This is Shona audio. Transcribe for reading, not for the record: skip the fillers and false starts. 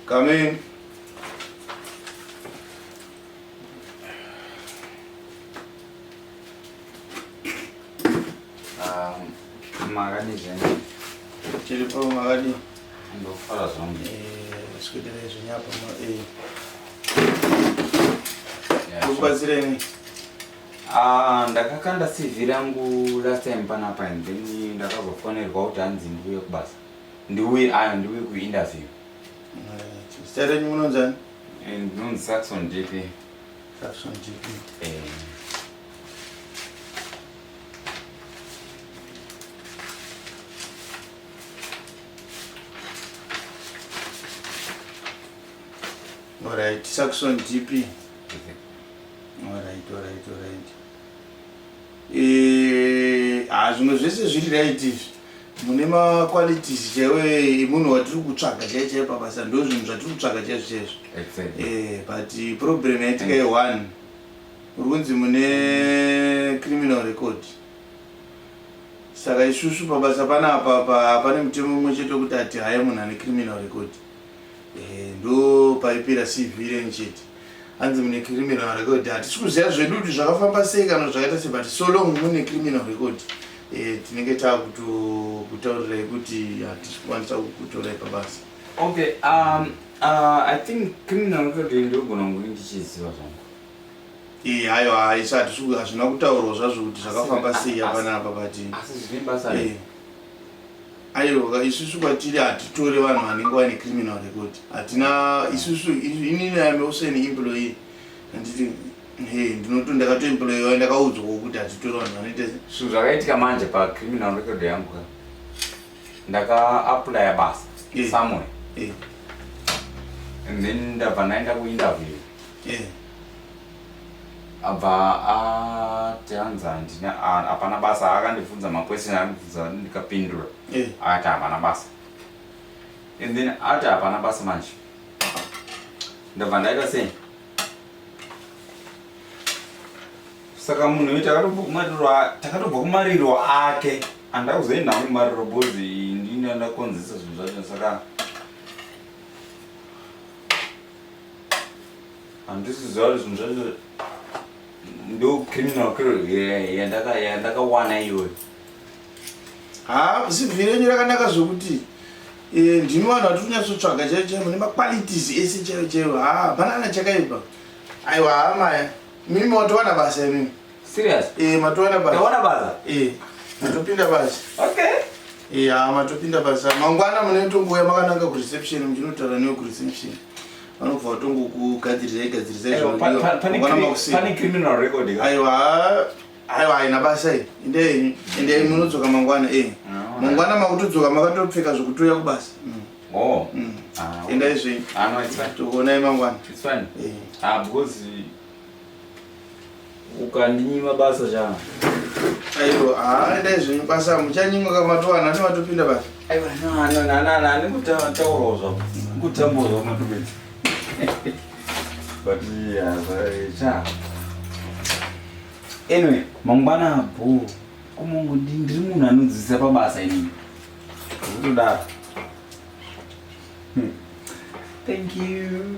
Come in. Magani zene. Chilipo magani. Ndo fara zombi. Sikudele zonyapa Kubazireni. Ndakakanda CV rangu last time panapa and then ndakazofonerwa kuti hanzi ndiuye kubasa. Ndiuye kuinterview. Zita renyu munonzani? Ndinonzi Saxon JP. Saxon JP. Alright, Saxon GP. Alright. Zvimwe zvese zviri right izvi. Mune ma qualities chewe munhu watiri kutsvaga chaiye pabasa ndo zvinhu zvatiri kutsvaga chaizvo. But problem yatika ye1 uri kunzi mune criminal record. Saka isusu pabasa panapa pane mutemo mumwe chete wekuti ati hayi munhu ane criminal record. Ndo paipira CV renyu chete. Hanzi mune criminal record. Hatisi kuziva zvedu kuti zvakafamba sei kana zvakaita sei, but so long mune criminal record tinenge takutaurirai kuti hatisi kukwanisa kukutorai pabasa. Okay, I think criminal record ndogona kunge ndichiziva zvangu. Haiwa, isa hazvina kutaurwa zvazvo kuti zvakafamba sei apanapa, but asi zvine basa. Aiwa, isusu kwatiri hatitore vanhu vanenge vane criminal record. Hatina isusu inini I am also an employee. Handiti ndinoto ndakatoemployiwa ndakaudzwa kuti hatitore vanhu vanoita zvinhu zvakaitika manje pacriminal record yangu. Ndaka-applya basa somewhere. And then ndabva ndaenda kuinterview. Abva ati hanzi hapana basa. Akandibvunza maquestion akandibvunza ndikapindura. Ati hapana basa. And then ati hapana basa manje. Ndabva ndaita sei? Saka munhu takatobva kumariro ake. Handakuzoenda kumariro bozi ndini ndakonzesa zvinhu zvacho. Saka handisiziva kuti zvinhu zvacho ndo criminal record yandakawana iyoyo. CV renyu rakanaka zvokuti ndini vanhu vatiri kunyatsotsvaga chaivo mune maqualities ese chaivo. Hapana chakaipa. Aiwa hamaya, mimi matowana basa imimi. Serious? Matowana basa. Tawana basa? Matopinda basa. Okay. Matopinda basa. Mangwana mune tongouya makananga kureception, muchinotaura newe kureception. Vanobva vatongokugadzirizai pane criminal record. Aiwa, haina basa iyi. Endei munodzoka mangwana. Mangwana makutodzoka makatopfeka zvokutouya kubasa. Endai zvenyu. No, it's fine. Tokuonai mangwana. It's fine. Because ukandinyima basa chana. Aiwa, endai zvenyu basa muchanyimwa kamatowana nematopinda basa. Aiwa, ndikutaurawo zvavo. Ndikutambudzwa matopinda. But yeah, anyway, mangwana bho kumongo ndiri munhu anodzidzisa pabasa inini. Kutodaro. Thank you.